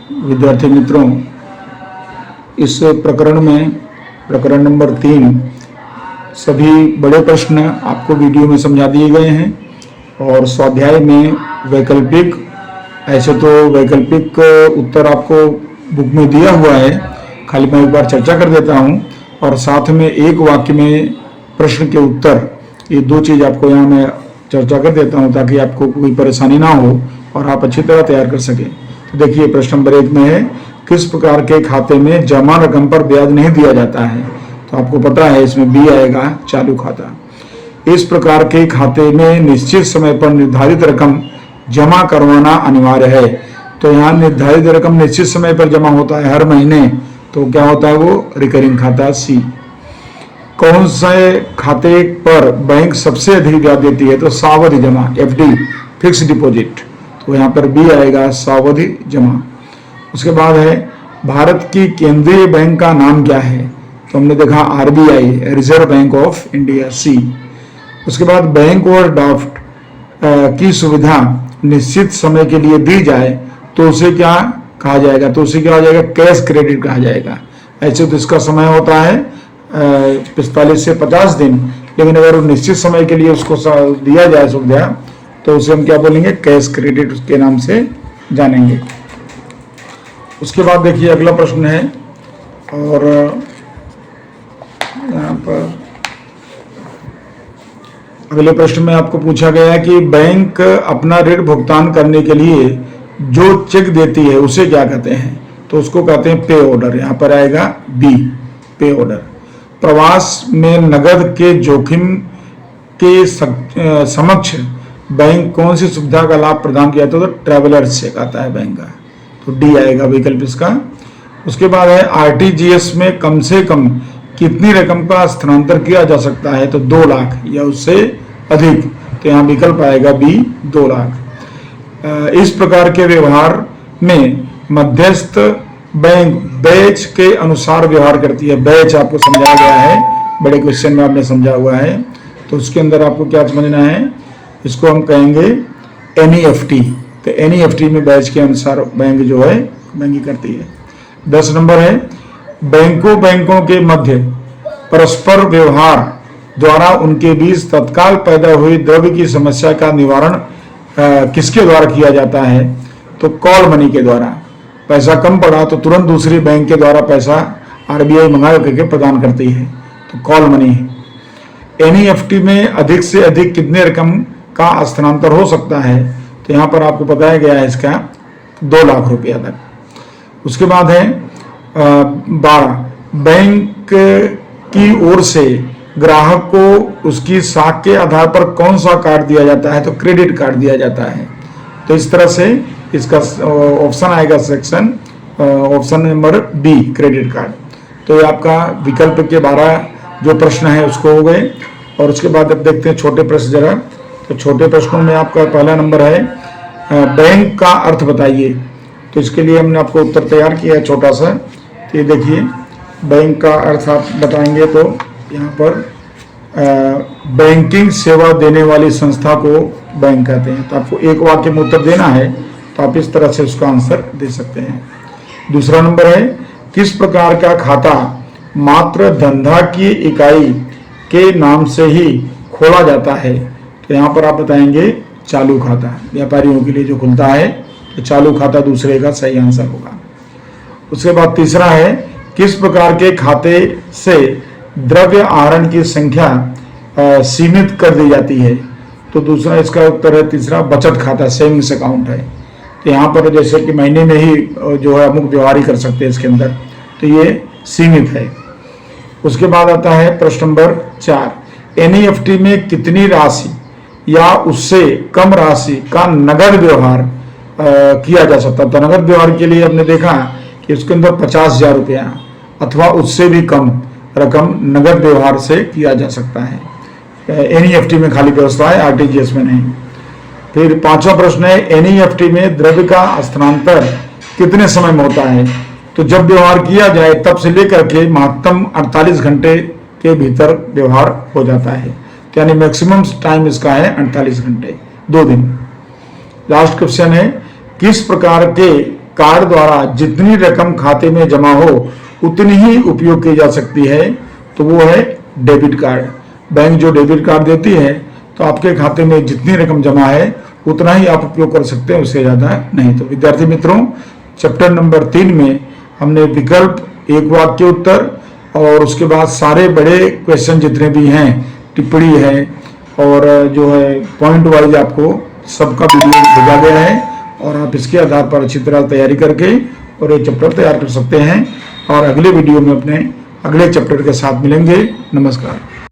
विद्यार्थी मित्रों, इस प्रकरण में प्रकरण नंबर 3 सभी बड़े प्रश्न आपको वीडियो में समझा दिए गए हैं और स्वाध्याय में वैकल्पिक, ऐसे तो वैकल्पिक उत्तर आपको बुक में दिया हुआ है, खाली मैं एक बार चर्चा कर देता हूं और साथ में एक वाक्य में प्रश्न के उत्तर, ये दो चीज़ आपको यहाँ मैं चर्चा कर देता हूं ताकि आपको कोई परेशानी ना हो और आप अच्छी तरह तैयार कर सकें। तो देखिए प्रश्न नंबर 1 में है, किस प्रकार के खाते में जमा रकम पर ब्याज नहीं दिया जाता है? तो आपको पता है इसमें बी आएगा, चालू खाता। इस प्रकार के खाते में निश्चित समय पर निर्धारित रकम जमा करवाना अनिवार्य है। तो यहाँ निर्धारित रकम निश्चित समय पर जमा होता है हर महीने, तो क्या होता है वो रिकरिंग खाता, सी। कौन से खाते पर बैंक सबसे अधिक ब्याज देती है? तो सावधि जमा, एफडी, फिक्स डिपॉजिट। तो यहाँ पर बी आएगा, सावधि जमा। उसके बाद है, भारत की केंद्रीय बैंक का नाम क्या है? तो हमने देखा RBI, reserve bank of India, C. उसके बाद बैंक और ड्राफ्ट की सुविधा निश्चित समय के लिए दी जाए तो उसे क्या कहा जाएगा? तो उसे क्या हो जाएगा? कैश क्रेडिट कहा जाएगा। ऐसे तो इसका समय होता है 45 से 50 दिन, लेकिन अगर निश्चित समय के लिए उसको दिया जाए सुविधा तो उसे हम क्या बोलेंगे? कैश क्रेडिट उसके नाम से जानेंगे। उसके बाद देखिए अगला प्रश्न है, और यहाँ पर अगले प्रश्न में आपको पूछा गया है कि बैंक अपना ऋण भुगतान करने के लिए जो चेक देती है उसे क्या कहते हैं? तो उसको कहते हैं पे ऑर्डर। यहाँ पर आएगा बी, पे ऑर्डर। प्रवास में नगद के जोखिम के समक्ष बैंक कौन सी सुविधा का लाभ प्रदान किया जाता है? तो ट्रैवलर्स चेक आता है बैंक का, तो डी आएगा विकल्प इसका। उसके बाद है, आरटीजीएस में कम से कम कितनी रकम का स्थानांतरण किया जा सकता है? तो 2 लाख या उससे अधिक, तो यहाँ विकल्प आएगा बी, 2 लाख। इस प्रकार के व्यवहार में मध्यस्थ बैंक बैच के अनुसार व्यवहार करती है। बैच आपको समझाया गया है, बड़े क्वेश्चन में आपने समझा हुआ है, तो उसके अंदर आपको क्या समझना है? इसको हम कहेंगे एनईएफटी। तो एनईएफटी में बैच के अनुसार बैंक जो है बैंकिंग करती है। 10 नंबर है, बैंकों के मध्य परस्पर व्यवहार द्वारा उनके बीच तत्काल पैदा हुई द्रव्य की समस्या का निवारण किसके द्वारा किया जाता है? तो कॉल मनी के द्वारा। पैसा कम पड़ा तो तुरंत दूसरी बैंक के द्वारा पैसा आरबीआई मंगा करके प्रदान करती है, तो कॉल मनी है। एनईएफटी में अधिक से अधिक कितने रकम का स्थानांतरण हो सकता है? तो यहाँ पर आपको बताया गया है इसका 2 लाख रुपया तक। उसके बाद है 12, बैंक की ओर से ग्राहक को उसकी साख के आधार पर कौन सा कार्ड दिया जाता है? तो क्रेडिट कार्ड दिया जाता है। तो इस तरह से इसका ऑप्शन आएगा section option number B, credit card. तो ये आपका विकल्प के 12 जो प्रश्न है उसको हो गए। और उसके बाद अब देखते हैं छोटे प्रश्न जरा। तो छोटे प्रश्नों में आपका पहला नंबर है, बैंक का अर्थ बताइए। तो इसके लिए हमने आपको उत्तर तैयार किया है छोटा सा। तो ये देखिए, बैंक का अर्थ आप बताएंगे तो यहाँ पर बैंकिंग सेवा देने वाली संस्था को बैंक कहते हैं। तो आपको एक वाक्य में उत्तर देना है, तो आप इस तरह से उसका आंसर दे सकते हैं। दूसरा नंबर है, किस प्रकार का खाता मात्र धंधा की इकाई के नाम से ही खोला जाता है? तो यहाँ पर आप बताएंगे चालू खाता, व्यापारियों के लिए जो खुलता है, तो चालू खाता दूसरे का सही आंसर होगा। उसके बाद तीसरा है, किस प्रकार के खाते से द्रव्य आहरण की संख्या सीमित कर दी जाती है? तो दूसरा इसका उत्तर है तीसरा, बचत खाता, सेविंग्स अकाउंट है। तो यहाँ पर जैसे कि महीने में ही जो है अमुक व्यवहार ही कर सकते हैं इसके अंदर, तो ये सीमित है। उसके बाद आता है प्रश्न नंबर 4, एनईएफटी में कितनी राशि या उससे कम राशि का नगद व्यवहार किया जा सकता है? तो नगद व्यवहार के लिए हमने देखा कि उसके अंदर 50,000 रुपया अथवा उससे भी कम रकम नगद व्यवहार से किया जा सकता है। एनईएफटी में खाली व्यवस्था है, आरटीजीएस में नहीं। फिर 5वां प्रश्न है, एनईएफटी में द्रव्य का हस्तांतरण कितने समय में होता है? तो जब व्यवहार किया जाए तब से लेकर के महत्तम 48 घंटे के भीतर व्यवहार हो जाता है। तो यानी मैक्सिमम टाइम इसका है 48 घंटे, 2 दिन। लास्ट क्वेश्चन है, किस प्रकार के कार्ड द्वारा जितनी रकम खाते में जमा हो उतनी ही उपयोग की जा सकती है, तो वो है डेबिट कार्ड। बैंक जो डेबिट कार्ड देती है तो आपके खाते में जितनी रकम जमा है उतना ही आप उपयोग कर सकते हैं, उससे ज़्यादा नहीं। तो विद्यार्थी मित्रों, चैप्टर नंबर 3 में हमने विकल्प, एक वाक्य उत्तर और उसके बाद सारे बड़े क्वेश्चन जितने भी हैं, टिप्पणी है और जो है पॉइंट वाइज आपको सबका वीडियो भेजा गया है और आप इसके आधार पर अच्छी तरह तैयारी करके और एक चैप्टर तैयार कर सकते हैं। और अगले वीडियो में अपने अगले चैप्टर के साथ मिलेंगे। नमस्कार।